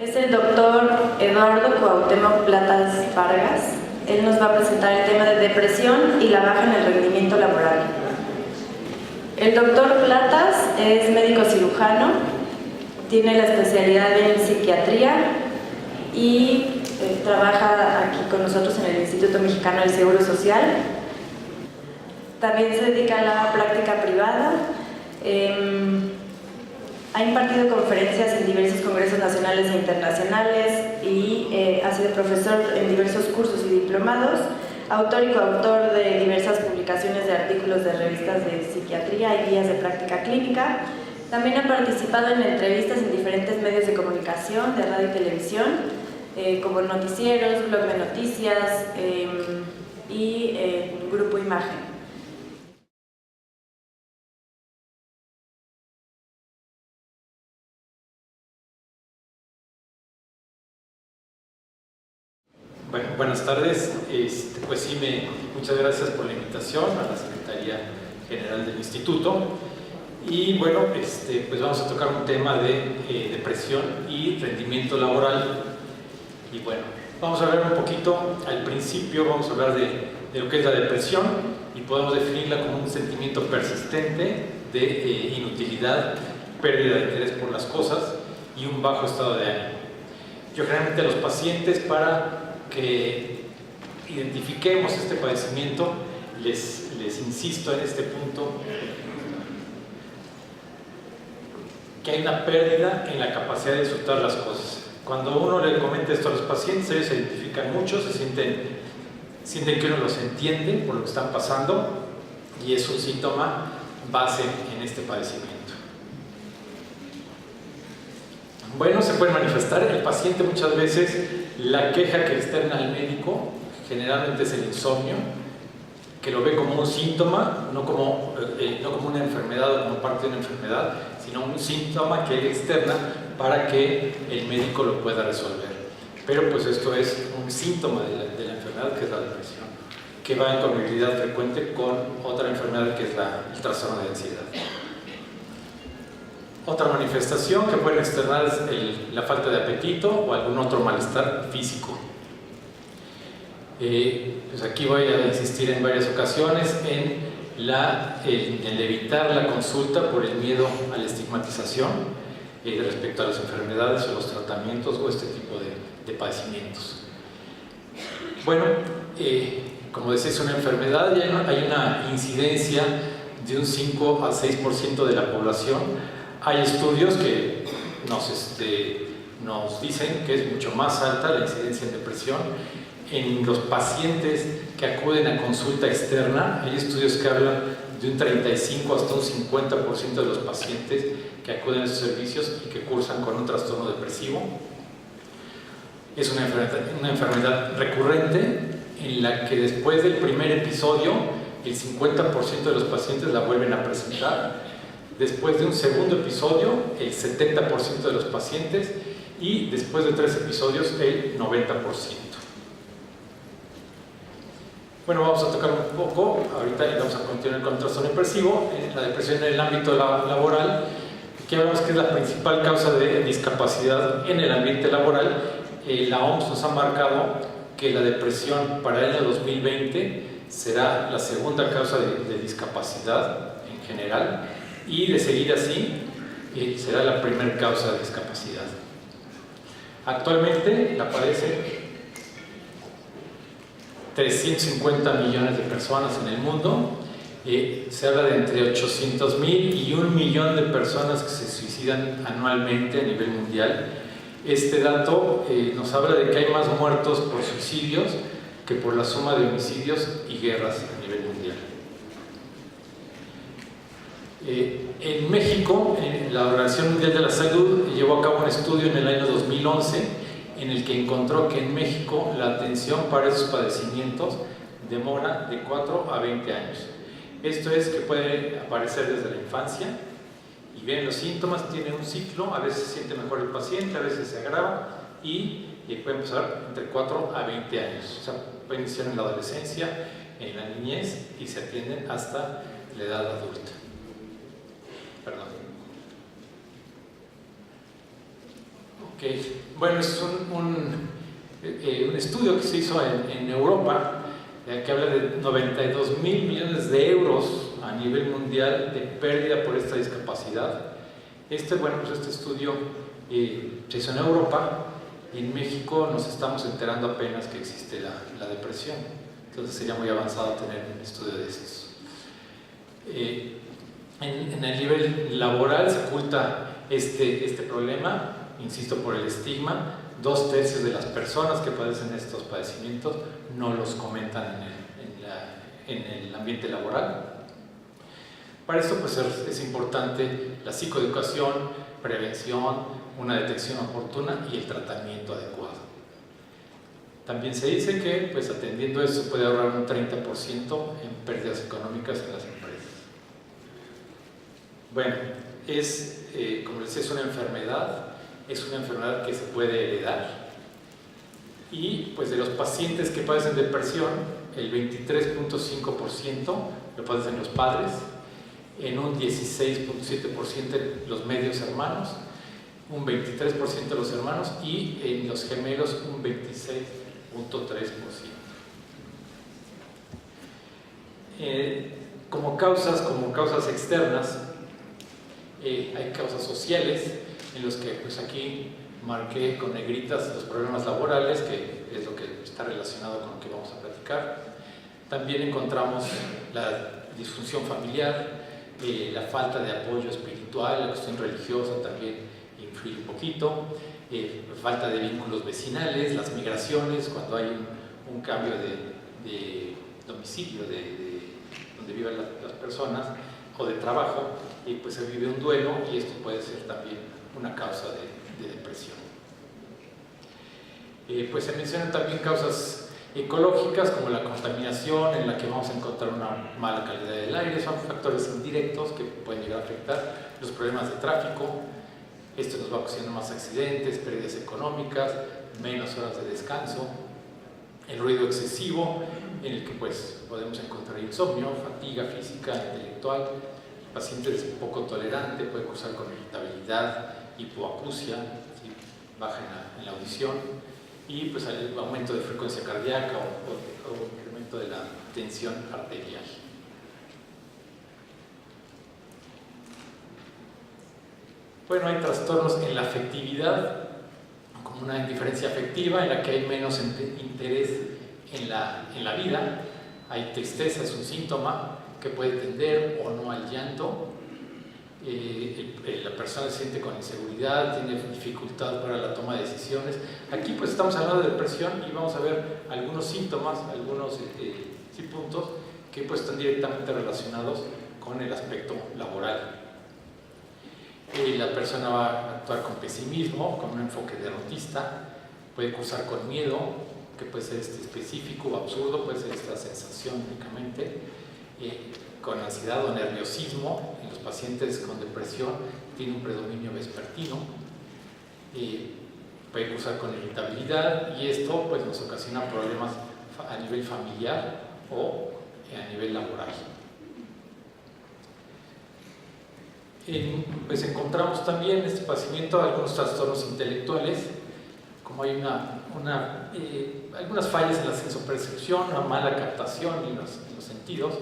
Es el doctor Eduardo Cuauhtémoc Platas Vargas. Él nos va a presentar el tema de depresión y la baja en el rendimiento laboral. El doctor Platas es médico cirujano, tiene la especialidad en psiquiatría y trabaja aquí con nosotros en el Instituto Mexicano del Seguro Social. También se dedica a la práctica privada. Ha impartido conferencias en diversos congresos nacionales e internacionales y ha sido profesor en diversos cursos y diplomados, autor y coautor de diversas publicaciones de artículos de revistas de psiquiatría y guías de práctica clínica. También ha participado en entrevistas en diferentes medios de comunicación, de radio y televisión, como noticieros, blog de noticias y Grupo Imagen. Bueno, buenas tardes. Pues sí, muchas gracias por la invitación a la Secretaría General del Instituto. Y bueno, pues vamos a tocar un tema de depresión y rendimiento laboral. Y bueno, vamos a hablar un poquito, al principio vamos a hablar de lo que es la depresión y podemos definirla como un sentimiento persistente de inutilidad, pérdida de interés por las cosas y un bajo estado de ánimo. Yo generalmente a los pacientes, para que identifiquemos este padecimiento, les insisto en este punto que hay una pérdida en la capacidad de disfrutar las cosas. Cuando uno le comenta esto a los pacientes, ellos se identifican mucho, sienten que uno los entiende por lo que están pasando y es un síntoma base en este padecimiento. Bueno, se puede manifestar el paciente muchas veces. La queja que externa al médico generalmente es el insomnio, que lo ve como un síntoma, no como una enfermedad o como parte de una enfermedad, sino un síntoma que él externa para que el médico lo pueda resolver. Pero pues esto es un síntoma de la enfermedad, que es la depresión, que va en convivialidad frecuente con otra enfermedad, que es el trastorno de ansiedad. Otra manifestación que pueden externar es la falta de apetito o algún otro malestar físico. Pues aquí voy a insistir en varias ocasiones en el evitar la consulta por el miedo a la estigmatización respecto a las enfermedades o los tratamientos o este tipo de padecimientos. Bueno, como decía, es una enfermedad, ya hay una incidencia de un 5 a 6% de la población. Hay estudios que nos dicen que es mucho más alta la incidencia en depresión en los pacientes que acuden a consulta externa. Hay estudios que hablan de un 35 hasta un 50% de los pacientes que acuden a esos servicios y que cursan con un trastorno depresivo. Es una enfermedad recurrente en la que después del primer episodio el 50% de los pacientes la vuelven a presentar. Después de un segundo episodio, el 70% de los pacientes, y después de 3 episodios, el 90%. Bueno, vamos a tocar un poco, ahorita y vamos a continuar con el trastorno depresivo, la depresión en el ámbito laboral, que hablamos que es la principal causa de discapacidad en el ambiente laboral. La OMS nos ha marcado que la depresión para el año 2020 será la segunda causa de discapacidad en general, y de seguir así será la primera causa de discapacidad. Actualmente la padecen 350 millones de personas en el mundo. Se habla de entre 800,000 y 1 millón de personas que se suicidan anualmente a nivel mundial. Este dato nos habla de que hay más muertos por suicidios que por la suma de homicidios y guerras a nivel mundial. En México, la Organización Mundial de la Salud llevó a cabo un estudio en el año 2011 en el que encontró que en México la atención para esos padecimientos demora de 4 a 20 años. Esto es que puede aparecer desde la infancia y ven los síntomas, tiene un ciclo, a veces se siente mejor el paciente, a veces se agrava y puede empezar entre 4 a 20 años. O sea, puede iniciar en la adolescencia, en la niñez y se atienden hasta la edad adulta. Perdón. Ok, bueno, es un estudio que se hizo en Europa que habla de 92.000 millones de euros a nivel mundial de pérdida por esta discapacidad. Bueno, pues este estudio se hizo en Europa y en México nos estamos enterando apenas que existe la depresión. Entonces sería muy avanzado tener un estudio de estos. En el nivel laboral se oculta este problema, insisto, por el estigma. 2/3 de las personas que padecen estos padecimientos no los comentan en el ambiente laboral. Para esto pues es importante la psicoeducación, prevención, una detección oportuna y el tratamiento adecuado. También se dice que pues atendiendo eso se puede ahorrar un 30% en pérdidas económicas en las empresas. Bueno, como les decía, es una enfermedad que se puede heredar y pues de los pacientes que padecen depresión, el 23.5% lo padecen los padres, en un 16.7% los medios hermanos, un 23% los hermanos y en los gemelos un 26.3%. Como causas externas, hay causas sociales en los que pues aquí marqué con negritas los problemas laborales, que es lo que está relacionado con lo que vamos a platicar. También encontramos la disfunción familiar, la falta de apoyo espiritual, la cuestión religiosa también influye un poquito, falta de vínculos vecinales, las migraciones, cuando hay un cambio de domicilio, de donde viven las personas, o de trabajo, pues se vive un duelo y esto puede ser también una causa de depresión. Pues se mencionan también causas ecológicas como la contaminación, en la que vamos a encontrar una mala calidad del aire, son factores indirectos que pueden llegar a afectar, los problemas de tráfico, esto nos va ocasionando más accidentes, pérdidas económicas, menos horas de descanso, el ruido excesivo, en el que pues podemos encontrar insomnio, fatiga física, intelectual, el paciente es poco tolerante, puede cursar con irritabilidad, hipoacusia, ¿sí? Baja en la audición, y pues el aumento de frecuencia cardíaca o incremento de la tensión arterial. Bueno, hay trastornos en la afectividad, como una indiferencia afectiva en la que hay menos interés en la vida. Hay tristeza, es un síntoma que puede tender o no al llanto. La persona se siente con inseguridad, tiene dificultad para la toma de decisiones. Aquí pues estamos hablando de depresión y vamos a ver algunos síntomas, algunos puntos que pues están directamente relacionados con el aspecto laboral. La persona va a actuar con pesimismo, con un enfoque derrotista, puede cursar con miedo, que puede ser específico o absurdo, puede ser esta sensación únicamente, con ansiedad o nerviosismo. En los pacientes con depresión tiene un predominio vespertino, puede cursar con irritabilidad y esto pues nos ocasiona problemas a nivel familiar o a nivel laboral. Pues encontramos también en este padecimiento algunos trastornos intelectuales, como hay algunas fallas en la sensopercepción, una mala captación en los sentidos,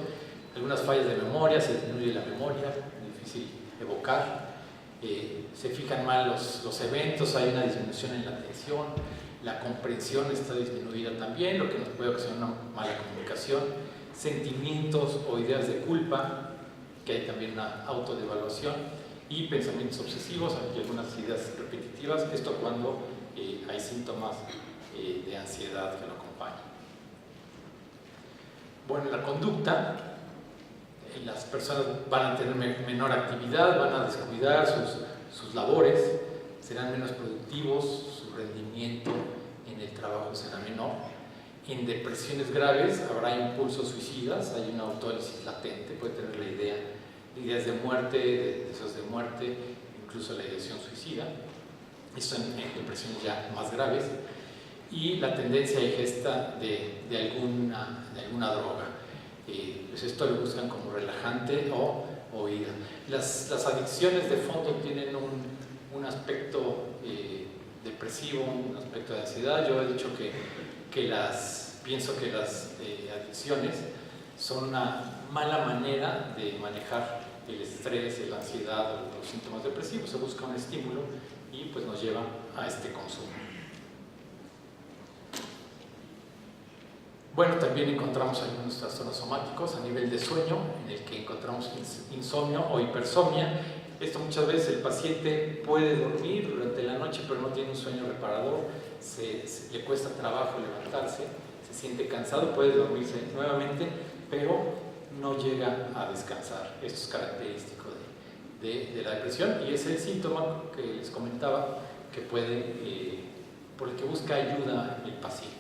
algunas fallas de memoria, se disminuye la memoria, es difícil evocar, se fijan mal los eventos, hay una disminución en la atención, la comprensión está disminuida también, lo que nos puede ocasionar una mala comunicación, sentimientos o ideas de culpa, que hay también una autodevaluación, y pensamientos obsesivos, hay algunas ideas repetitivas, esto cuando hay síntomas de ansiedad que lo acompañan. Bueno, la conducta, las personas van a tener menor actividad, van a descuidar sus labores, serán menos productivos, su rendimiento en el trabajo será menor. En depresiones graves habrá impulsos suicidas, hay una autólisis latente, puede tener ideas de muerte, deseos de muerte, incluso la ideación suicida. Esto en depresiones ya más graves. Y la tendencia a ingesta de alguna droga. Pues esto lo buscan como relajante o huida. Las adicciones de fondo tienen un aspecto depresivo, un aspecto de ansiedad. Yo he dicho pienso que las adicciones son una mala manera de manejar el estrés, la ansiedad o los síntomas depresivos. Se busca un estímulo y pues nos lleva a este consumo. Bueno, también encontramos algunos trastornos somáticos a nivel de sueño, en el que encontramos insomnio o hipersomnia. Esto muchas veces el paciente puede dormir durante la noche, pero no tiene un sueño reparador, le cuesta trabajo levantarse, se siente cansado, puede dormirse nuevamente, pero no llega a descansar. Esto es característico de la depresión y es el síntoma que les comentaba que por el que busca ayuda el paciente.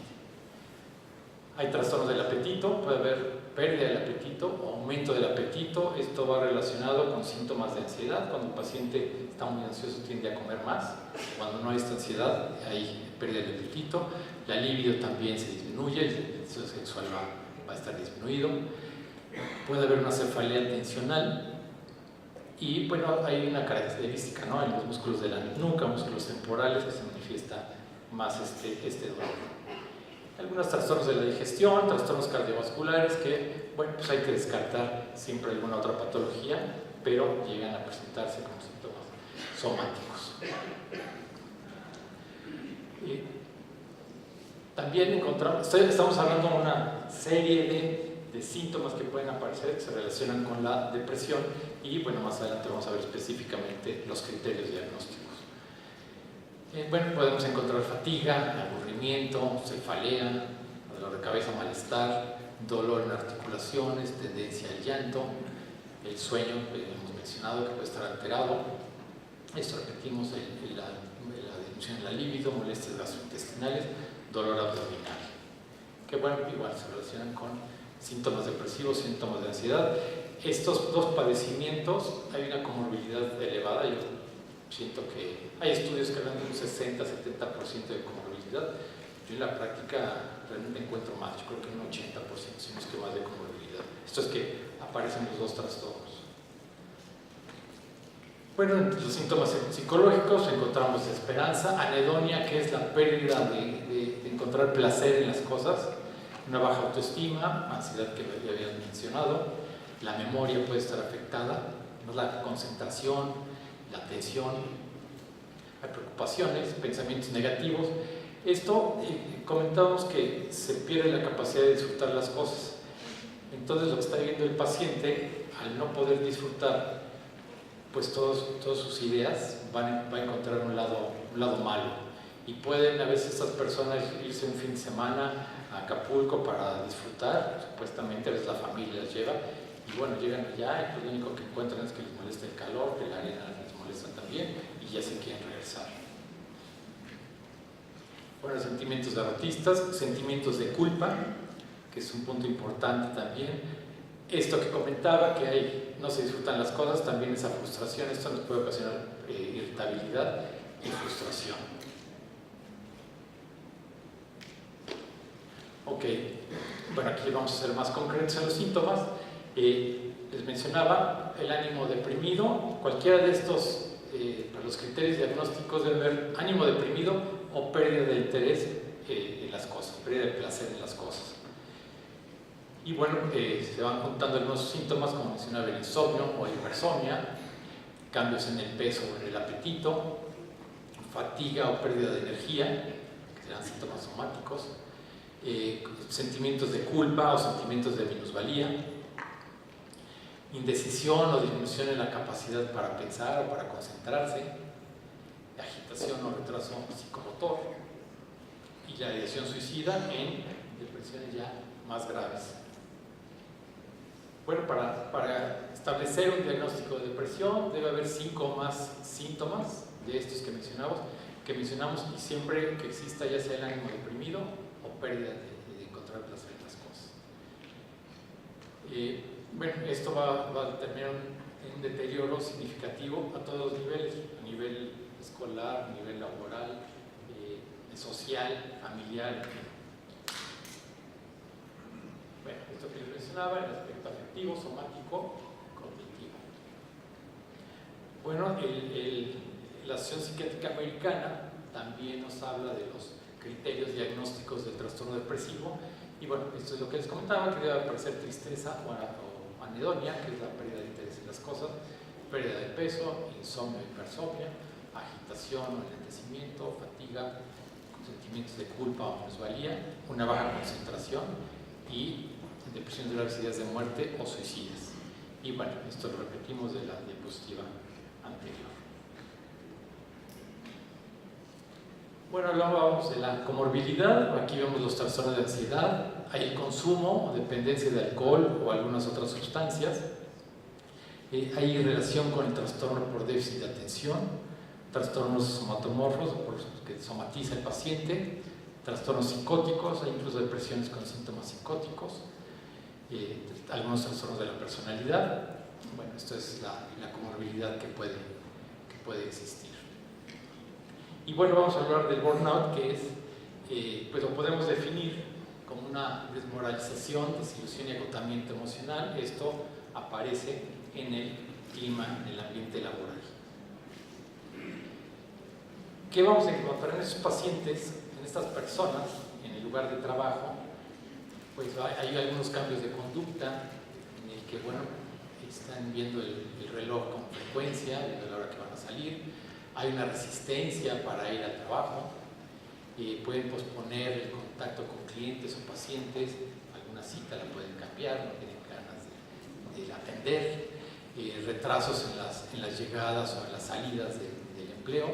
Hay trastornos del apetito, puede haber pérdida del apetito, aumento del apetito. Esto va relacionado con síntomas de ansiedad. Cuando el paciente está muy ansioso tiende a comer más. Cuando no hay esta ansiedad hay pérdida del apetito. La libido también se disminuye, el deseo sexual va a estar disminuido. Puede haber una cefalea tensional. Y bueno, hay una característica, ¿no?, en los músculos de la nuca, músculos temporales, que se manifiesta más este dolor. Algunos trastornos de la digestión, trastornos cardiovasculares que, bueno, pues hay que descartar siempre alguna otra patología, pero llegan a presentarse como síntomas somáticos. Y también estamos hablando de una serie de síntomas que pueden aparecer, que se relacionan con la depresión y, bueno, más adelante vamos a ver específicamente los criterios diagnósticos. Bueno, podemos encontrar fatiga, aburrimiento, cefalea, dolor de cabeza, malestar, dolor en articulaciones, tendencia al llanto, el sueño, hemos mencionado que puede estar alterado. Esto repetimos, la disminución en la libido, molestias gastrointestinales, dolor abdominal. Que bueno, igual se relacionan con síntomas depresivos, síntomas de ansiedad. Estos dos padecimientos, hay una comorbilidad elevada. Yo siento que hay estudios que hablan de un 60-70% de comorbilidad. Yo en la práctica realmente encuentro más, yo creo que un 80%, si no es que más, de comorbilidad. Esto es que aparecen los dos trastornos. Bueno, entre los síntomas psicológicos encontramos desesperanza, anedonia, que es la pérdida de encontrar placer en las cosas, una baja autoestima, ansiedad que ya habían mencionado, la memoria puede estar afectada, la concentración, la atención, hay preocupaciones, pensamientos negativos. Esto comentábamos que se pierde la capacidad de disfrutar las cosas. Entonces lo que está viviendo el paciente, al no poder disfrutar pues todas sus ideas, va a encontrar un lado malo. Y pueden a veces estas personas irse un fin de semana a Acapulco para disfrutar, supuestamente a veces la familia las lleva, y bueno, llegan allá y pues lo único que encuentran es que les molesta el calor, que la arena les molesta también, y ya se quieren regresar. Bueno, sentimientos derrotistas, sentimientos de culpa, que es un punto importante también. Esto que comentaba, que no se disfrutan las cosas, también esa frustración, esto nos puede ocasionar irritabilidad y frustración. Ok, bueno, aquí vamos a ser más concretos en los síntomas. Les mencionaba el ánimo deprimido. Cualquiera de estos, para los criterios diagnósticos, debe haber ánimo deprimido o pérdida de interés en las cosas, pérdida de placer en las cosas. Y bueno, se van juntando algunos síntomas, como mencionaba, el insomnio o hipersomnia, cambios en el peso o en el apetito, fatiga o pérdida de energía, que serán síntomas somáticos, sentimientos de culpa o sentimientos de minusvalía, indecisión o disminución en la capacidad para pensar o para concentrarse, agitación o retraso psicomotor, y la ideación suicida en depresiones ya más graves. Bueno, para establecer un diagnóstico de depresión debe haber 5 o más síntomas de estos que mencionamos, y siempre que exista ya sea el ánimo deprimido o pérdida de encontrar placer en las cosas. Bueno, esto va a determinar un deterioro significativo a todos los niveles, a nivel escolar, a nivel laboral, social, familiar. Bueno, esto que les mencionaba, el aspecto afectivo, somático, cognitivo. Bueno, la Asociación Psiquiátrica Americana también nos habla de los criterios diagnósticos del trastorno depresivo. Y bueno, esto es lo que les comentaba, que debe aparecer tristeza o anedonia, que es la pérdida de interés en las cosas, pérdida de peso, insomnio, hipersomnia, agitación o enlentecimiento, fatiga, sentimientos de culpa o minusvalía, una baja concentración y depresión de las ideas de muerte o suicidas. Y bueno, esto lo repetimos de la diapositiva anterior. Bueno, hablábamos de la comorbilidad. Aquí vemos los trastornos de ansiedad. Hay el consumo o dependencia de alcohol o algunas otras sustancias. Hay relación con el trastorno por déficit de atención, trastornos somatomorfos, que somatiza el paciente, trastornos psicóticos, hay incluso depresiones con síntomas psicóticos, algunos trastornos de la personalidad. Bueno, esto es la comorbilidad que puede existir. Y bueno, vamos a hablar del burnout, que es, pues lo podemos definir como una desmoralización, desilusión y agotamiento emocional. Esto aparece en el clima, en el ambiente laboral. ¿Qué vamos a encontrar en esos pacientes, en estas personas, en el lugar de trabajo? Pues hay algunos cambios de conducta en el que, bueno, están viendo el reloj con frecuencia, viendo la hora que van a salir. Hay una resistencia para ir al trabajo, pueden posponer el contacto con clientes o pacientes, alguna cita la pueden cambiar, no tienen ganas de atender, retrasos en las llegadas o en las salidas del empleo.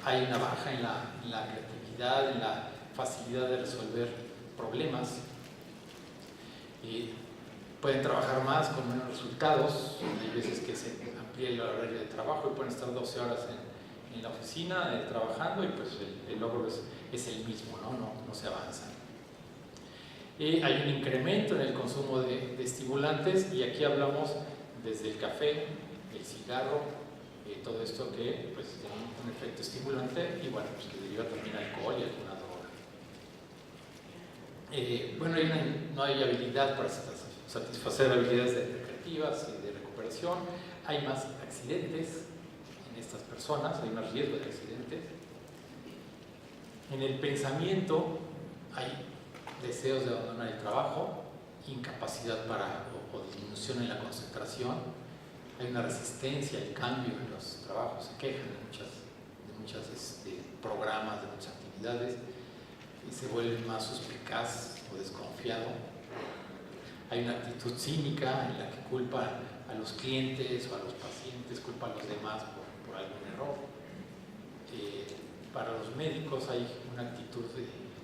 Hay una baja en la creatividad, en la facilidad de resolver problemas. Pueden trabajar más con menos resultados. Hay veces que se amplía el horario de trabajo y pueden estar 12 horas en la oficina trabajando y pues el logro es el mismo, no se avanza. Hay un incremento en el consumo de estimulantes, y aquí hablamos desde el café, el cigarro, todo esto que pues tiene un efecto estimulante y bueno, pues que deriva también alcohol y alguna droga. Bueno, no hay habilidad para satisfacer habilidades recreativas y de recuperación. Hay más accidentes en estas personas, hay más riesgo de accidentes. En el pensamiento hay deseos de abandonar el trabajo, incapacidad o disminución en la concentración. Hay una resistencia al cambio en los trabajos, se quejan de muchos programas, de muchas actividades, y se vuelven más suspicaz o desconfiado. Hay una actitud cínica en la que culpa a los clientes o a los pacientes, culpa a los demás por algún error. Para los médicos hay una actitud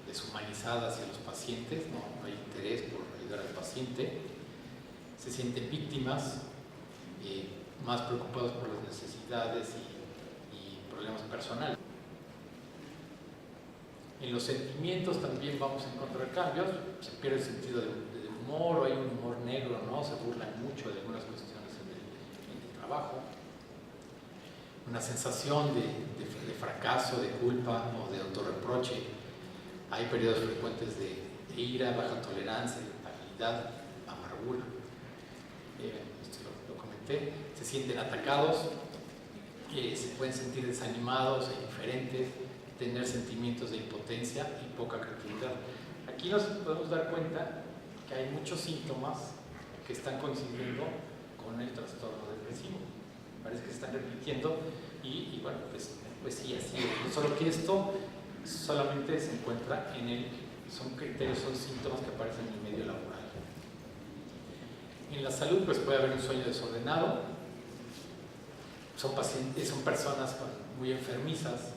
deshumanizada hacia los pacientes, no hay interés por ayudar al paciente. Se sienten víctimas, más preocupados por las necesidades y problemas personales. En los sentimientos también vamos a encontrar cambios, se pierde el sentido de humor, o hay un humor negro, se burlan mucho de algunas cuestiones en el trabajo. Una sensación de fracaso, de culpa o de autorreproche. Hay periodos frecuentes de ira, baja tolerancia, irritabilidad, amargura. Esto lo comenté. Se sienten atacados, se pueden sentir desanimados e indiferentes, tener sentimientos de impotencia y poca creatividad. Aquí nos podemos dar cuenta que hay muchos síntomas que están coincidiendo con el trastorno depresivo. Parece que se están repitiendo y bueno, pues sí, así es. Solo que esto solamente se encuentra son criterios, son síntomas que aparecen en el medio laboral. En la salud pues puede haber un sueño desordenado, son personas muy enfermizas,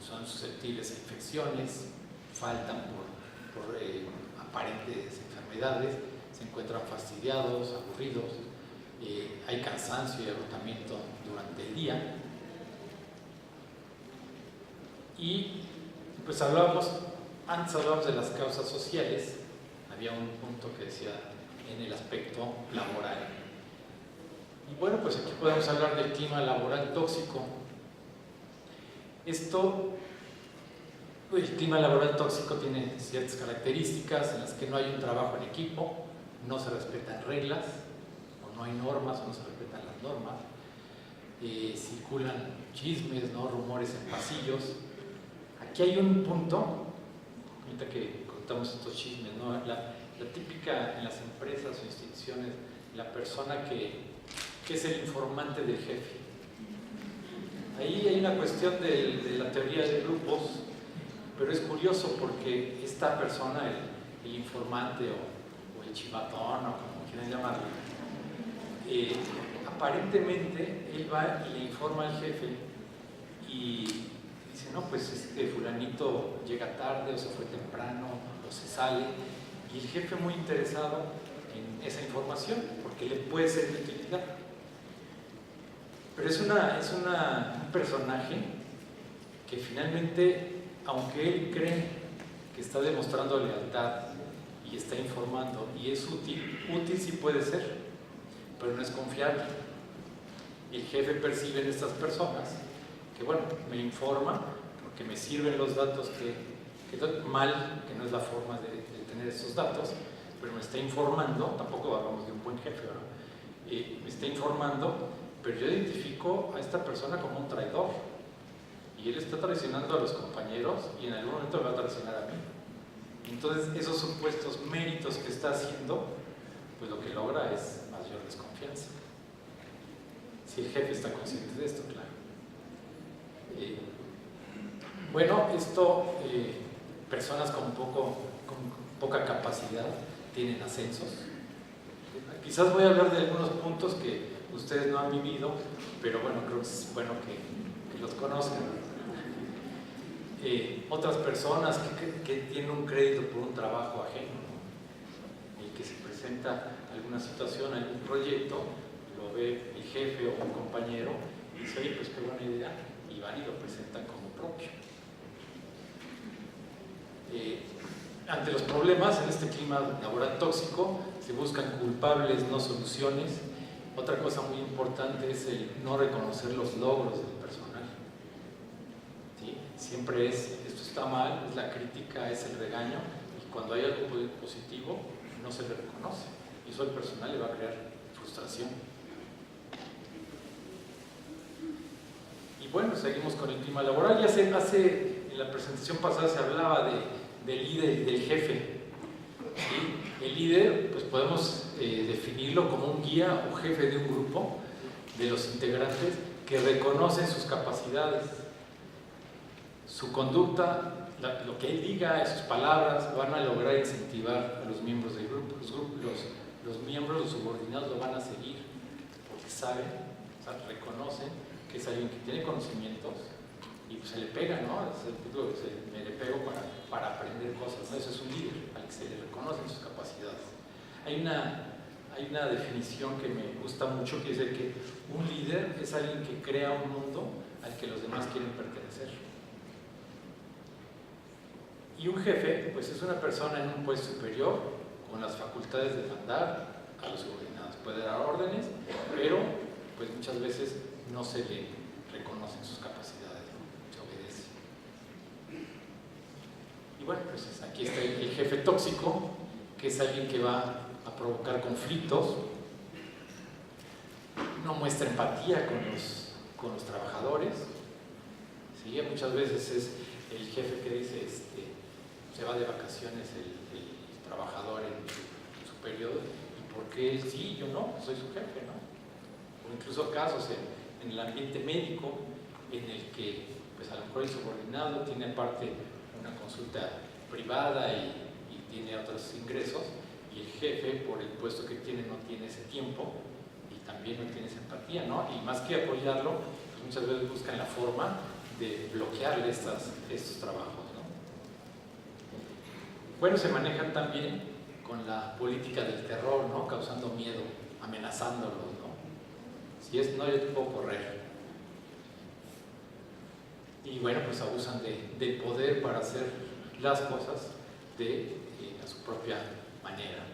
son susceptibles a infecciones, faltan por aparentes enfermedades, se encuentran fastidiados, aburridos, hay cansancio y agotamiento durante el día. Y pues antes hablábamos de las causas sociales, había un punto que decía en el aspecto laboral. Y bueno, pues aquí podemos hablar del clima laboral tóxico. El clima laboral tóxico tiene ciertas características en las que no hay un trabajo en equipo, no se respetan reglas, o no hay normas, o no se respetan las normas. circulan chismes, ¿no? Rumores en pasillos. Aquí hay un punto, ahorita que contamos estos chismes, ¿no? La típica en las empresas o instituciones, la persona que es el informante del jefe. Ahí hay una cuestión de la teoría de grupos, pero es curioso porque esta persona, el informante o el chivatón o como quieran llamarlo, aparentemente él va y le informa al jefe y dice, no, pues fulanito llega tarde o se fue temprano o se sale, y el jefe muy interesado en esa información porque le puede ser de utilidad. Pero es un personaje que finalmente, aunque él cree que está demostrando lealtad y está informando y es útil sí puede ser, pero no es confiable. Y el jefe percibe en estas personas que, bueno, me informa porque me sirven los datos que mal, que no es la forma de tener estos datos, pero me está informando, tampoco hablamos de un buen jefe, ¿verdad? Me está informando, pero yo identifico a esta persona como un traidor y él está traicionando a los compañeros y en algún momento me va a traicionar a mí. Entonces esos supuestos méritos que está haciendo, pues lo que logra es mayor desconfianza. Si el jefe está consciente de esto, claro. Bueno, esto, personas con poca capacidad tienen ascensos. Quizás voy a hablar de algunos puntos que ustedes no han vivido, pero bueno, creo que es bueno que los conozcan. Otras personas que tienen un crédito por un trabajo ajeno, ¿no? El que se presenta alguna situación, algún proyecto, lo ve el jefe o un compañero y dice, oye, pues qué buena idea, y van y lo presentan como propio. Ante los problemas en este clima laboral tóxico se buscan culpables, no soluciones. Otra cosa muy importante es el no reconocer los logros del personal. ¿Sí? Siempre es, esto está mal, es la crítica, es el regaño, y cuando hay algo positivo no se le reconoce, y eso al personal le va a crear frustración. Y bueno, seguimos con el clima laboral. Ya en la presentación pasada se hablaba del líder y del jefe. ¿Sí? El líder, pues podemos definirlo como un guía o jefe de un grupo de los integrantes que reconocen sus capacidades, su conducta, lo que él diga, sus palabras van a lograr incentivar a los miembros del grupo. Los miembros, los subordinados lo van a seguir porque saben, o sea, reconocen que es alguien que tiene conocimientos y pues se le pega, ¿no? Es el punto que me le pego para aprender cosas, ¿no? Eso es un líder, al que se le reconocen sus capacidades. Hay una definición que me gusta mucho, que dice que un líder es alguien que crea un mundo al que los demás quieren pertenecer. Y un jefe, pues es una persona en un puesto superior con las facultades de mandar a los subordinados. Puede dar órdenes, pero pues muchas veces no se le reconocen sus capacidades, ¿no? Se obedece. Y bueno, pues aquí está el jefe tóxico, que es alguien que va a provocar conflictos, no muestra empatía con los trabajadores. ¿Sí? Muchas veces es el jefe que dice, se va de vacaciones el trabajador en su periodo, y por qué él sí, yo no, soy su jefe, ¿no? O incluso casos en el ambiente médico en el que pues a lo mejor el subordinado tiene aparte una consulta privada y tiene otros ingresos, y el jefe por el puesto que tiene no tiene ese tiempo y también no tiene esa empatía, ¿no? Y más que apoyarlo, pues muchas veces buscan la forma de bloquearle estos trabajos, ¿no? Bueno, se manejan también con la política del terror, ¿no? Causando miedo, amenazándolos, ¿no? Si es no, yo te puedo correr. Y bueno, pues abusan del poder para hacer las cosas a su propia manera.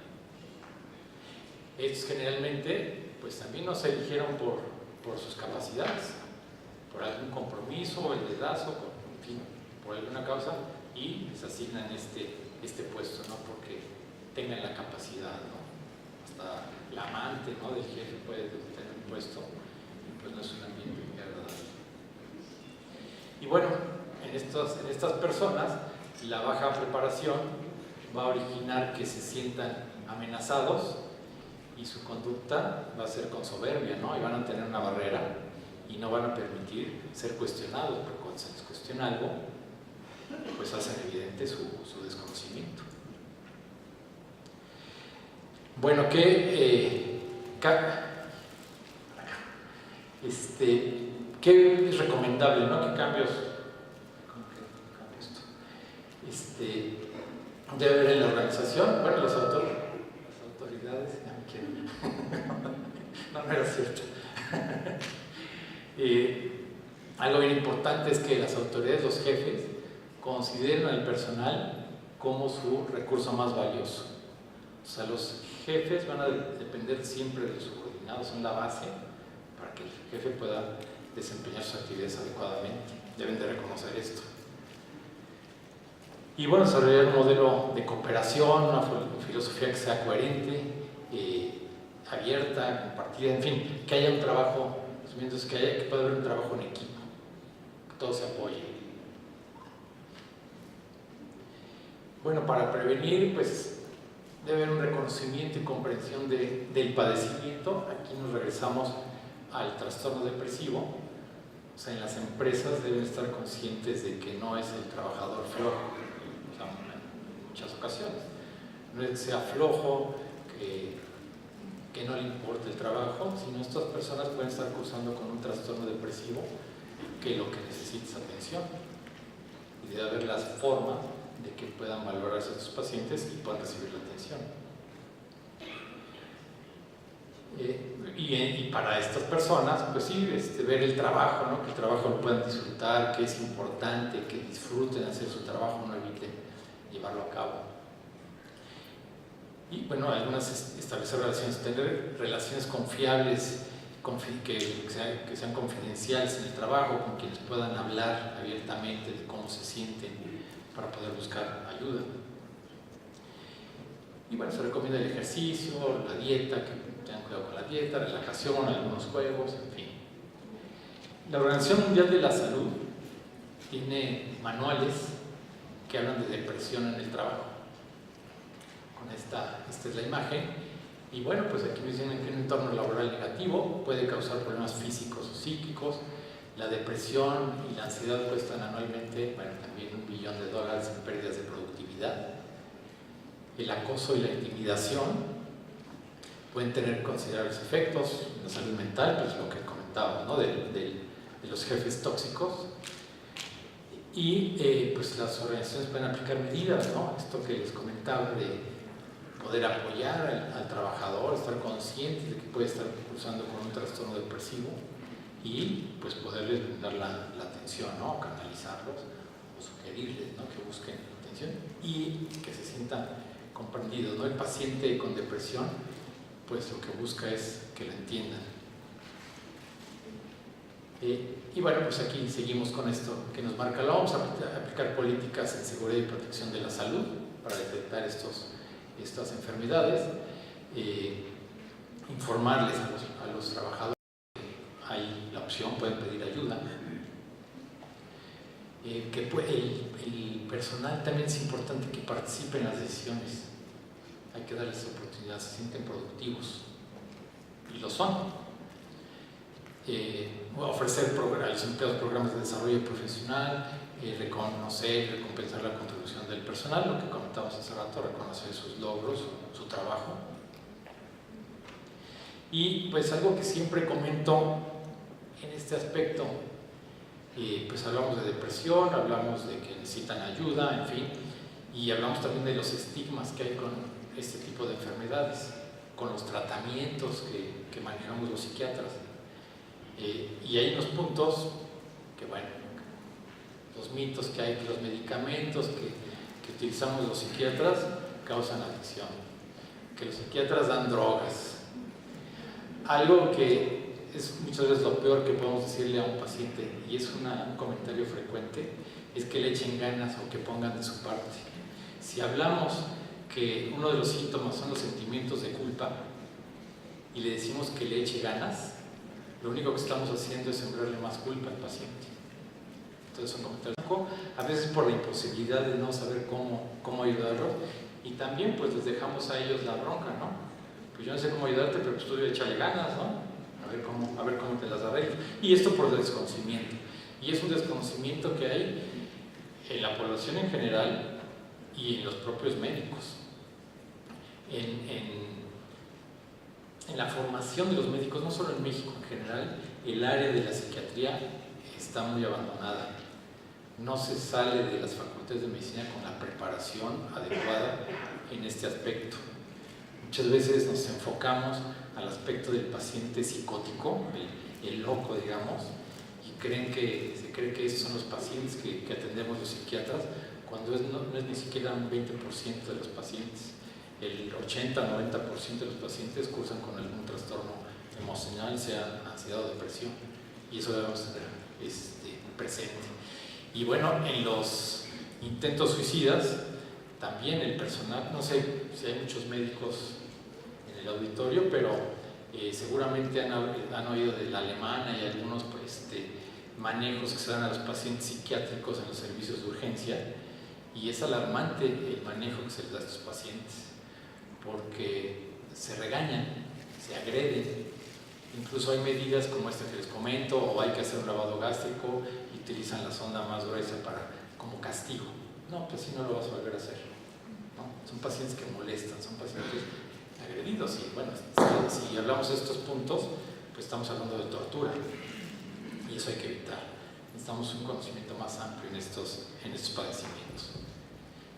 Estos generalmente pues también no se eligieron por sus capacidades, por algún compromiso, el liderazgo, en fin, por alguna causa, y les asignan este puesto, no porque tengan la capacidad, ¿no? Hasta la amante, ¿no?, del jefe puede tener un puesto y pues no es un ambiente muy agradable. Y bueno, en estas personas, la baja preparación va a originar que se sientan amenazados y su conducta va a ser con soberbia, ¿no? Y van a tener una barrera y no van a permitir ser cuestionados, porque cuando se les cuestiona algo, pues hacen evidente su desconocimiento. Bueno, ¿qué es recomendable, ¿no? ¿Qué cambios debe haber en la organización? Bueno, las autoridades, ya me quieren. No era cierto. Algo bien importante es que las autoridades, los jefes, consideren al personal como su recurso más valioso. O sea, los jefes van a depender siempre de los subordinados, son la base para que el jefe pueda desempeñar sus actividades adecuadamente. Deben de reconocer esto. Y bueno, desarrollar un modelo de cooperación, una filosofía que sea coherente, abierta, compartida, en fin, que haya un trabajo, que pueda haber un trabajo en equipo, que todos se apoyen. Bueno, para prevenir, pues debe haber un reconocimiento y comprensión del padecimiento. Aquí nos regresamos al trastorno depresivo. O sea, en las empresas deben estar conscientes de que no es el trabajador flojo, o sea, en muchas ocasiones. No es que sea flojo, que no le importe el trabajo, sino estas personas pueden estar cursando con un trastorno depresivo que lo que necesita es atención. Y debe haber las formas de que puedan valorarse a sus pacientes y puedan recibir la atención. Y para estas personas, pues sí, ver el trabajo, ¿no? Que el trabajo lo puedan disfrutar, que es importante, que disfruten hacer su trabajo, no eviten llevarlo a cabo. Y bueno, establecer tener relaciones confiables, que sean confidenciales en el trabajo, con quienes puedan hablar abiertamente de cómo se sienten para poder buscar ayuda. Y bueno, se recomienda el ejercicio, la dieta, que tengan cuidado con la dieta, relajación, algunos juegos, en fin. La Organización Mundial de la Salud tiene manuales que hablan de depresión en el trabajo. Esta es la imagen. Y bueno, pues aquí nos dicen que un entorno laboral negativo puede causar problemas físicos o psíquicos. La depresión y la ansiedad cuestan anualmente, bueno, también $1 billón en pérdidas de productividad. El acoso y la intimidación pueden tener considerables efectos en la salud mental, pues lo que comentábamos, ¿no? de los jefes tóxicos. Y pues las organizaciones pueden aplicar medidas, ¿no? Esto que les comentaba de poder apoyar al trabajador, estar conscientes de que puede estar cursando con un trastorno depresivo y pues poderles brindar la atención, ¿no? Canalizarlos o sugerirles, ¿no? Que busquen atención y que se sientan comprendidos, ¿no? El paciente con depresión pues lo que busca es que lo entiendan. Y bueno, pues aquí seguimos con esto que nos marca la OMS, aplicar políticas en seguridad y protección de la salud para detectar estas enfermedades, informarles a los trabajadores que hay la opción, pueden pedir ayuda, el personal también es importante que participe en las decisiones, hay que darles oportunidades, se sienten productivos y lo son. Ofrecer a los empleados programas de desarrollo profesional, reconocer y recompensar la contribución del personal, lo que comentamos hace rato, reconocer sus logros, su trabajo. Y pues algo que siempre comento en este aspecto, pues hablamos de depresión, hablamos de que necesitan ayuda, en fin, y hablamos también de los estigmas que hay con este tipo de enfermedades, con los tratamientos que manejamos los psiquiatras. Y hay unos puntos que, bueno, los mitos que hay, que los medicamentos que utilizamos los psiquiatras causan adicción, que los psiquiatras dan drogas. Algo que es muchas veces lo peor que podemos decirle a un paciente, y es un comentario frecuente, es que le echen ganas o que pongan de su parte. Si hablamos que uno de los síntomas son los sentimientos de culpa y le decimos que le eche ganas, lo único que estamos haciendo es sembrarle más culpa al paciente. Entonces son comentarios, a veces por la imposibilidad de no saber cómo ayudarlos, y también pues les dejamos a ellos la bronca, ¿no? Pues yo no sé cómo ayudarte, pero pues tú échale ganas, ¿no? A ver cómo te las arreglas. Y esto por desconocimiento. Y es un desconocimiento que hay en la población en general y en los propios médicos. En la formación de los médicos, no solo en México en general, el área de la psiquiatría está muy abandonada. No se sale de las facultades de medicina con la preparación adecuada en este aspecto. Muchas veces nos enfocamos al aspecto del paciente psicótico, el loco, digamos, y se cree que esos son los pacientes que atendemos los psiquiatras, cuando no es ni siquiera un 20% de los pacientes. El 80-90% de los pacientes cursan con algún trastorno emocional, sea ansiedad o depresión, y eso debemos tener presente. Y bueno, en los intentos suicidas, también el personal, no sé si hay muchos médicos en el auditorio, pero seguramente han oído de la alemana y algunos manejos que se dan a los pacientes psiquiátricos en los servicios de urgencia, y es alarmante el manejo que se les da a estos pacientes, porque se regañan, se agreden. Incluso hay medidas como esta que les comento, o hay que hacer un lavado gástrico y utilizan la sonda más gruesa como castigo. No, pues si no lo vas a volver a hacer, ¿no? Son pacientes que molestan, son pacientes agredidos, y bueno, si hablamos de estos puntos, pues estamos hablando de tortura, y eso hay que evitar. Necesitamos un conocimiento más amplio en estos padecimientos.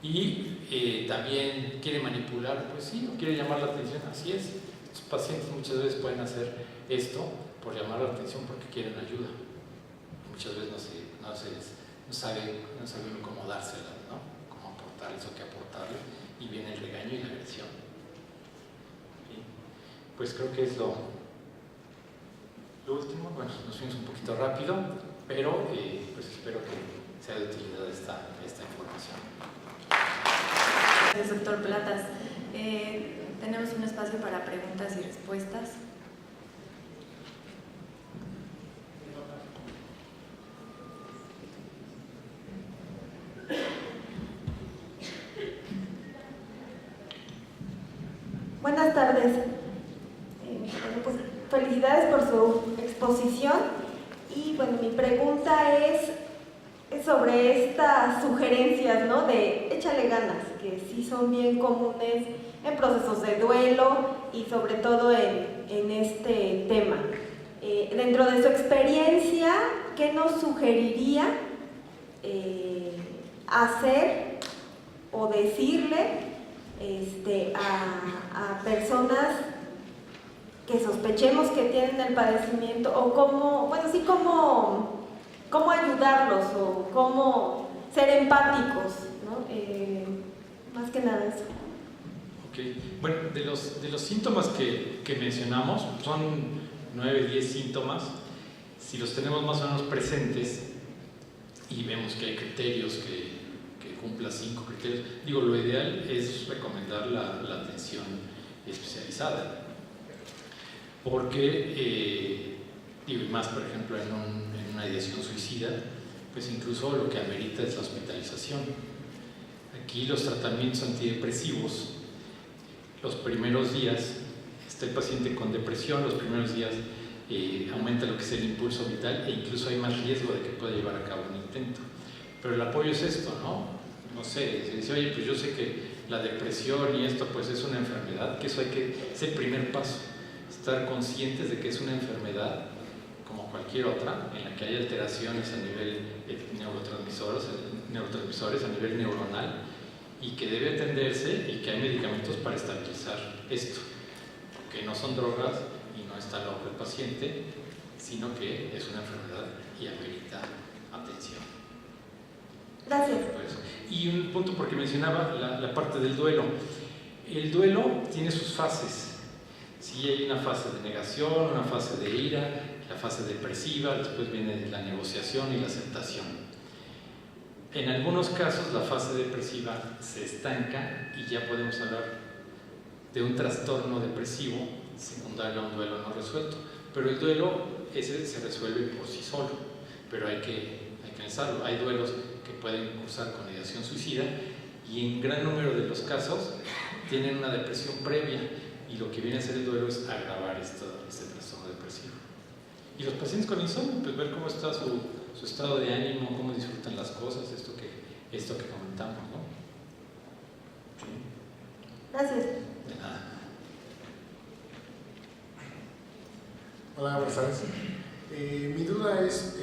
Y también quiere manipular, pues sí, o quiere llamar la atención, así es. Estos pacientes muchas veces pueden hacer esto por llamar la atención porque quieren ayuda. Muchas veces no saben cómo dársela, ¿no? Cómo aportarles o qué aportarles, y viene el regaño y la agresión. ¿Sí? Pues creo que es lo último. Bueno, nos fuimos un poquito rápido, pero pues espero que sea de utilidad esta información. Gracias, doctor Platas. Tenemos un espacio para preguntas y respuestas. Buenas tardes. Pues, felicidades por su exposición. Y bueno, mi pregunta es sobre estas sugerencias, ¿no? De échale ganas, que sí son bien comunes en procesos de duelo y sobre todo en este tema. Dentro de su experiencia, ¿qué nos sugeriría hacer o decirle a personas que sospechemos que tienen el padecimiento, o cómo ayudarlos o cómo ser empáticos, ¿no? Más que nada eso. Okay. Bueno, de los síntomas que mencionamos, son 9, 10 síntomas. Si los tenemos más o menos presentes y vemos que hay criterios que cumpla 5 criterios, lo ideal es recomendar la atención especializada, porque y más, por ejemplo, en una ideación suicida, pues incluso lo que amerita es la hospitalización. Aquí los tratamientos antidepresivos, los primeros días, está el paciente con depresión, los primeros días aumenta lo que es el impulso vital, e incluso hay más riesgo de que pueda llevar a cabo un intento. Pero el apoyo es esto, ¿no? No sé, se dice, oye, pues yo sé que la depresión y esto pues es una enfermedad, que es el primer paso, estar conscientes de que es una enfermedad como cualquier otra, en la que hay alteraciones a nivel neurotransmisores a nivel neuronal, y que debe atenderse, y que hay medicamentos para estabilizar esto, que no son drogas y no está loco el paciente, sino que es una enfermedad y amerita atención. Gracias. Y un punto, porque mencionaba la parte del duelo. El duelo tiene sus fases. Sí, hay una fase de negación, una fase de ira, la fase depresiva, después viene la negociación y la aceptación. En algunos casos la fase depresiva se estanca y ya podemos hablar de un trastorno depresivo secundario a un duelo no resuelto. Pero el duelo ese se resuelve por sí solo, pero hay que analizarlo. Hay duelos que pueden cursar con ideación suicida y en gran número de los casos tienen una depresión previa y lo que viene a hacer el duelo es agravar este trastorno depresivo. Y los pacientes con insomnio, pues ver cómo está su estado de ánimo, cómo disfrutan las cosas, esto que comentamos, ¿no? Sí. Gracias. De nada. Hola, buenas tardes. Mi duda es,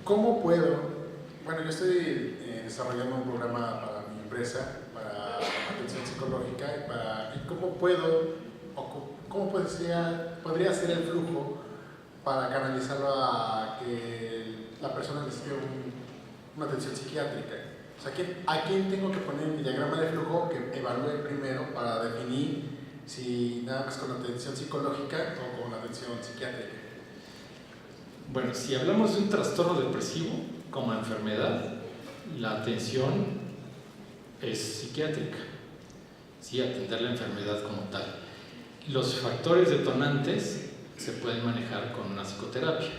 ¿cómo puedo? Bueno, yo estoy desarrollando un programa para mi empresa, para atención psicológica, y ¿cómo puedo, o cómo podría ser el flujo para canalizarlo a que la persona necesite una atención psiquiátrica? O sea, ¿a quién tengo que poner mi diagrama de flujo que evalúe primero para definir si nada más con atención psicológica o con atención psiquiátrica? Bueno, si hablamos de un trastorno depresivo como enfermedad, la atención es psiquiátrica, sí, atender la enfermedad como tal. Los factores detonantes se pueden manejar con una psicoterapia.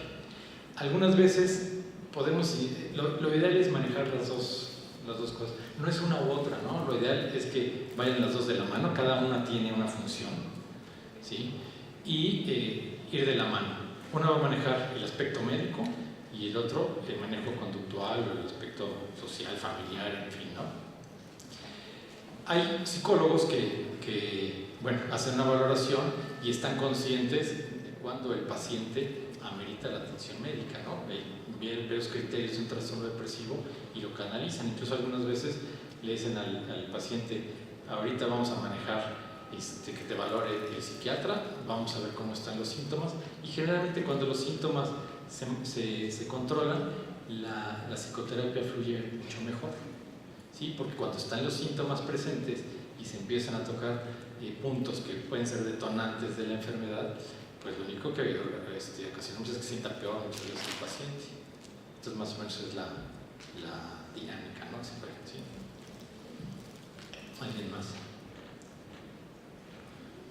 Algunas veces lo ideal es manejar las dos cosas, no es una u otra, ¿no? Lo ideal es que vayan las dos de la mano, cada una tiene una función, ¿sí? Y ir de la mano. Uno va a manejar el aspecto médico y el otro el manejo conductual o el aspecto social, familiar, en fin, ¿no? Hay psicólogos que hacen una valoración y están conscientes de cuando el paciente amerita la atención médica, ¿no? Ven los criterios de un trastorno depresivo y lo canalizan. Incluso algunas veces le dicen al paciente, ahorita vamos a manejar que te valore el psiquiatra, vamos a ver cómo están los síntomas, y generalmente cuando los síntomas se controlan, la psicoterapia fluye mucho mejor, ¿sí? Porque cuando están los síntomas presentes y se empiezan a tocar puntos que pueden ser detonantes de la enfermedad, pues lo único que ocasionamos es que se sienta peor muchas veces el paciente. Entonces más o menos es la dinámica, ¿no? ¿Sí? ¿Alguien más?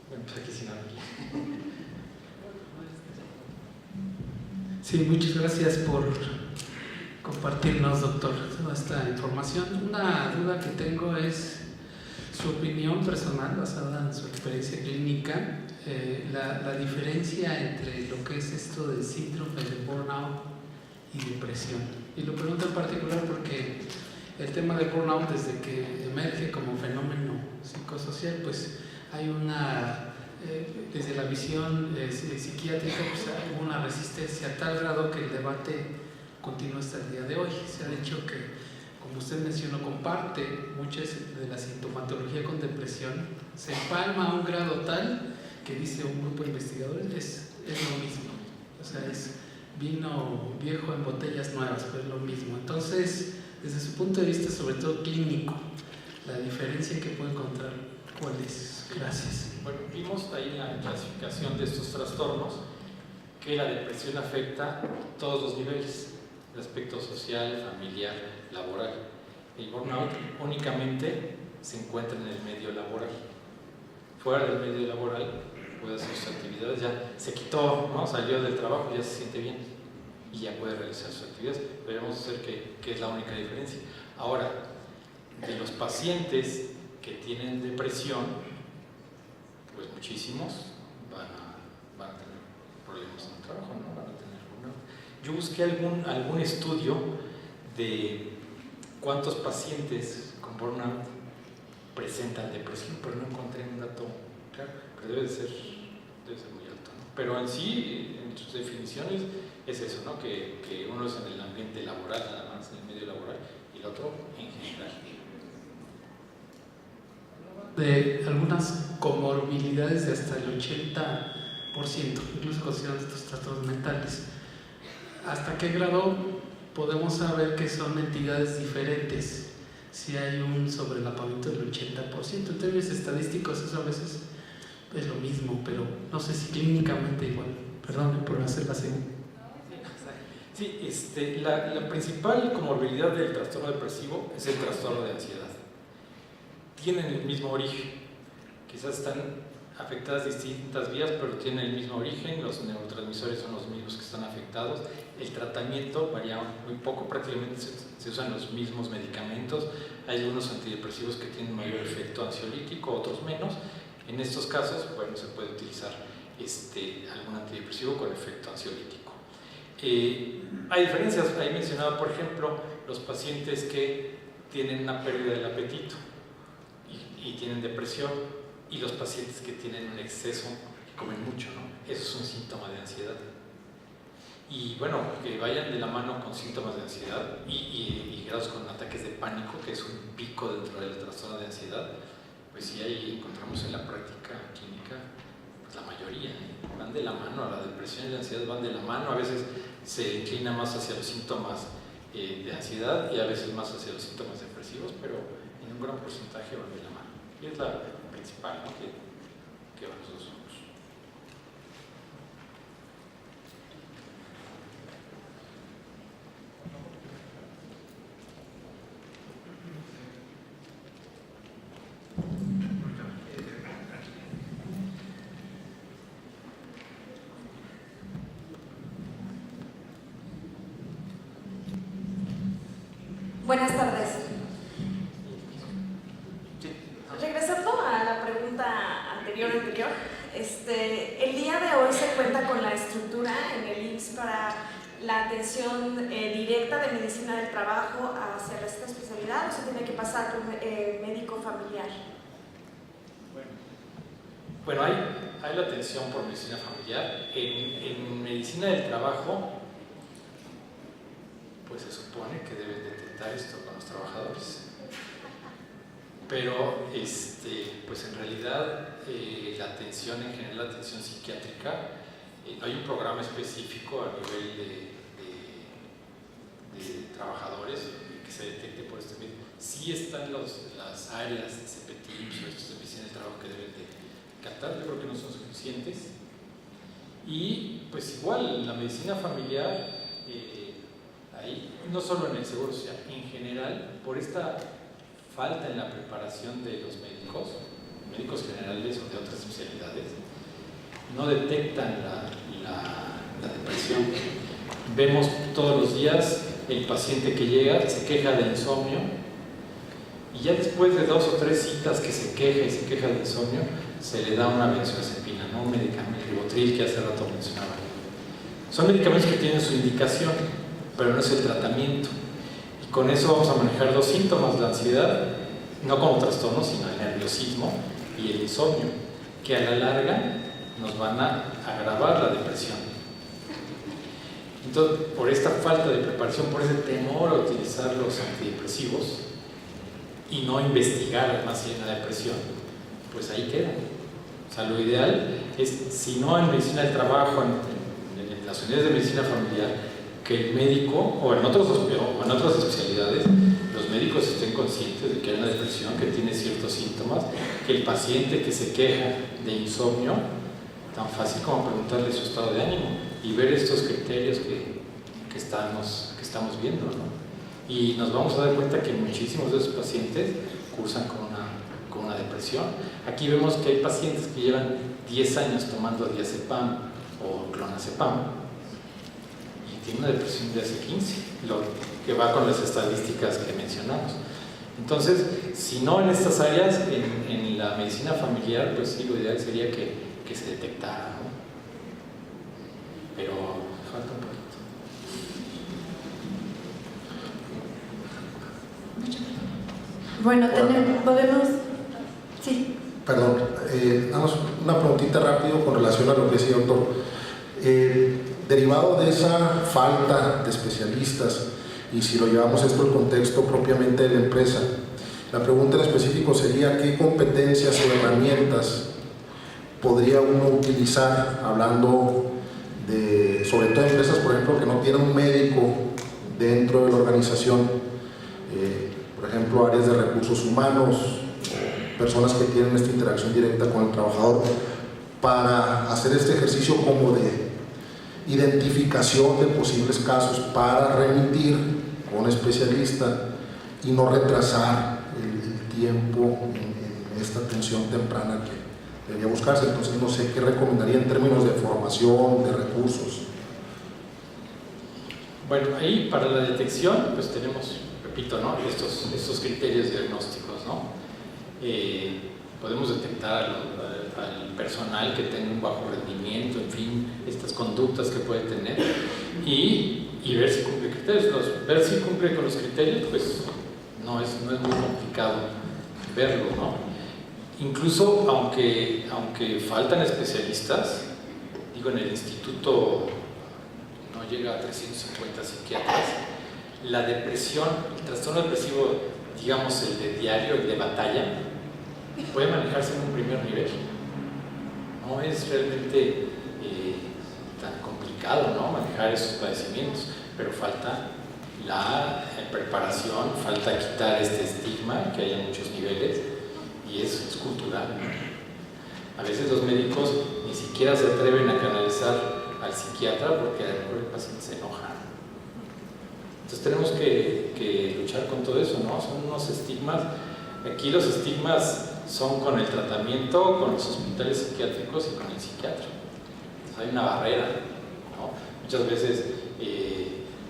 Bueno, pues aquí sin aquí. Sí, muchas gracias por compartirnos, doctor, toda esta información. Una duda que tengo es su opinión personal basada en su experiencia clínica, la diferencia entre lo que es esto del síndrome de burnout y depresión. Y lo pregunto en particular porque el tema de burnout, desde que emerge como fenómeno psicosocial, pues hay desde la visión psiquiátrica, pues hay una resistencia a tal grado que el debate continúa hasta el día de hoy. Se ha dicho que, como usted mencionó, comparte muchas de la sintomatología con depresión, se empalma a un grado tal que dice un grupo de investigadores es lo mismo, o sea, es vino viejo en botellas nuevas, pero es lo mismo. Entonces, desde su punto de vista, sobre todo clínico, la diferencia que puede encontrar, ¿cuál es? Gracias. Bueno, vimos ahí en la clasificación de estos trastornos que la depresión afecta todos los niveles, el aspecto social, familiar, laboral. El burnout únicamente se encuentra en el medio laboral. Fuera del medio laboral puede hacer sus actividades, ya se quitó, ¿no? Salió del trabajo, ya se siente bien y ya puede realizar sus actividades. Veremos hacer que es la única diferencia. Ahora, de los pacientes que tienen depresión, pues muchísimos van a tener problemas en el trabajo, ¿no? Van a tener burnout. Yo busqué algún estudio de cuántos pacientes con burnout presentan depresión, pero no encontré un dato claro, pero debe ser muy alto, ¿no? Pero en sí, en sus definiciones, es eso, ¿no? Que uno es en el ambiente laboral, nada más, en el medio laboral, y el otro en general. De algunas comorbilidades de hasta el 80%, incluso considerando estos trastornos mentales. ¿Hasta qué grado podemos saber que son entidades diferentes? Si hay un sobrelapamiento del 80%, en términos estadísticos eso a veces es lo mismo, pero no sé si clínicamente igual. Perdón por hacer la segunda. Sí, la principal comorbilidad del trastorno depresivo es el trastorno de ansiedad. Tienen el mismo origen, quizás están afectadas distintas vías, pero tienen el mismo origen, los neurotransmisores son los mismos que están afectados, el tratamiento varía muy poco, prácticamente se usan los mismos medicamentos, hay algunos antidepresivos que tienen mayor efecto ansiolítico, otros menos. En estos casos, bueno, se puede utilizar algún antidepresivo con efecto ansiolítico. Hay diferencias, ahí mencionaba, por ejemplo, los pacientes que tienen una pérdida del apetito y tienen depresión, y los pacientes que tienen un exceso, que comen mucho, ¿no? Eso es un síntoma de ansiedad. Y bueno, que vayan de la mano con síntomas de ansiedad y grados con ataques de pánico, que es un pico dentro del trastorno de ansiedad, pues sí, ahí encontramos en la práctica clínica, pues la mayoría, van de la mano, la depresión y la ansiedad van de la mano, a veces se inclina más hacia los síntomas de ansiedad y a veces más hacia los síntomas depresivos, pero en un gran porcentaje van de la mano. Y es la principal, ¿no? que van los dos ojos. Buenas tardes. Regresando a la pregunta anterior, el día de hoy se cuenta con la estructura en el IMSS para la atención directa de medicina del trabajo hacia esta especialidad, o se tiene que pasar por médico familiar. Bueno, hay la atención por medicina familiar. En medicina del trabajo, pues se supone que deben detectar esto con los trabajadores. Pero pues en realidad la atención en general, la atención psiquiátrica, no hay un programa específico a nivel de trabajadores que se detecte por este medio. Sí están las áreas de CPTIMS o estos de medicina del trabajo que deben de captar, yo creo que no son suficientes. Y pues igual la medicina familiar, ahí no solo en el seguro social, en general, por esta falta en la preparación de los médicos generales o de otras especialidades, no detectan la depresión. Vemos todos los días el paciente que llega, se queja de insomnio, y ya después de 2 o 3 citas que se queja de insomnio, se le da una benzodiazepina, ¿no? Un medicamento, el Rivotril, que hace rato mencionaba. Son medicamentos que tienen su indicación, pero no es el tratamiento. Y con eso vamos a manejar 2 síntomas, la ansiedad, no como trastorno, sino el nerviosismo y el insomnio, que a la larga nos van a agravar la depresión. Entonces, por esta falta de preparación, por ese temor a utilizar los antidepresivos y no investigar más si hay una depresión, pues ahí queda. O sea, lo ideal es, si no en medicina del trabajo, en las unidades de medicina familiar, que el médico, o en otras especialidades, los médicos estén conscientes de que hay una depresión, que tiene ciertos síntomas, que el paciente que se queja de insomnio, tan fácil como preguntarle su estado de ánimo y ver estos criterios que estamos viendo, ¿no? Y nos vamos a dar cuenta que muchísimos de esos pacientes cursan con una depresión. Aquí vemos que hay pacientes que llevan 10 años tomando diazepam o clonazepam y tienen una depresión de hace 15, lo que va con las estadísticas que mencionamos. Entonces, si no en estas áreas, en la medicina familiar, pues sí, lo ideal sería que se detectara, ¿no? Pero falta un poquito. Bueno, podemos... Sí. Perdón, nada más una preguntita rápido con relación a lo que decía, doctor. Derivado de esa falta de especialistas, y si lo llevamos esto al contexto propiamente de la empresa, la pregunta en específico sería: ¿qué competencias o herramientas podría uno utilizar, hablando de, sobre todo empresas, por ejemplo, que no tienen un médico dentro de la organización, por ejemplo, áreas de recursos humanos, personas que tienen esta interacción directa con el trabajador, para hacer este ejercicio como de identificación de posibles casos para remitir con un especialista y no retrasar el tiempo en esta atención temprana debería buscarse. Entonces no sé qué recomendaría en términos de formación, de recursos. Bueno, ahí para la detección pues tenemos, repito, ¿no? estos criterios diagnósticos, ¿no? Podemos detectar al personal que tenga un bajo rendimiento, en fin, estas conductas que puede tener y ver si cumple criterios. Ver si cumple con los criterios, pues no es muy complicado verlo, ¿no? Incluso aunque faltan especialistas, digo, en el instituto no llega a 350 psiquiatras, la depresión, el trastorno depresivo, digamos el de diario, el de batalla, puede manejarse en un primer nivel. No es realmente tan complicado, ¿no?, manejar esos padecimientos, pero falta la preparación, falta quitar este estigma que hay en muchos niveles y es cultural. A veces los médicos ni siquiera se atreven a canalizar al psiquiatra porque a lo mejor el paciente se enoja. Entonces tenemos que luchar con todo eso, ¿no? Son unos estigmas. Aquí los estigmas son con el tratamiento, con los hospitales psiquiátricos y con el psiquiatra. Entonces hay una barrera, ¿no? Muchas veces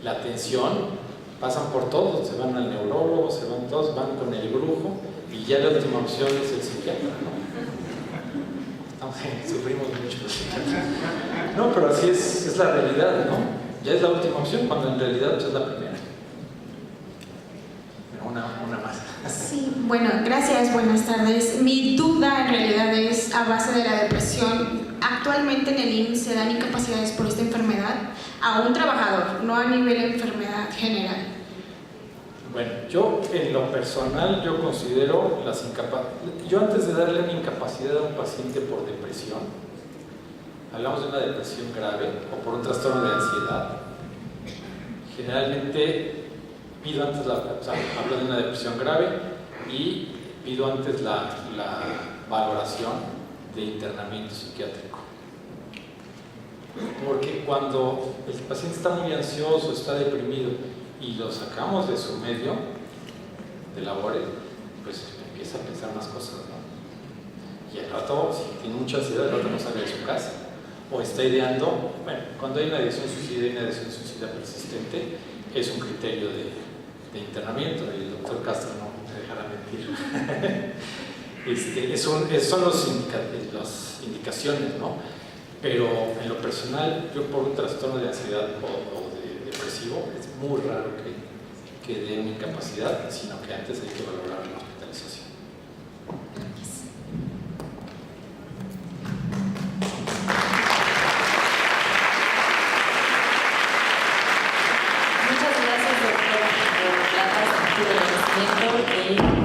la atención pasan por todos, se van al neurólogo, se van todos, van con el brujo y ya la última opción es el psiquiatra, ¿no? Sufrimos mucho los psiquiatras. No, pero así es la realidad, ¿no? Ya es la última opción cuando en realidad pues, es la primera. Una más. Sí, bueno, gracias, buenas tardes. Mi duda en realidad es a base de la depresión. Actualmente en el IMSS se dan incapacidades por esta enfermedad a un trabajador, no a nivel de enfermedad general. Bueno, yo en lo personal yo considero las incapacidades. Yo antes de darle una incapacidad a un paciente por depresión, hablamos de una depresión grave o por un trastorno de ansiedad, generalmente pido antes hablo de una depresión grave y pido antes la valoración de internamiento psiquiátrico. Porque cuando el paciente está muy ansioso, está deprimido y lo sacamos de su medio de labores, pues empieza a pensar más cosas, ¿no? Y al rato, si tiene mucha ansiedad, al rato no sale de su casa. O está ideando, bueno, cuando hay una adicción suicida y una adicción suicida persistente, es un criterio de internamiento, el doctor Castro no me dejará mentir. Son las indicaciones, ¿no? Pero en lo personal, yo por un trastorno de ansiedad o de depresivo, es muy raro que dé una incapacidad, sino que antes hay que valorar la hospitalización. Muchas gracias, doctor, por la conocimiento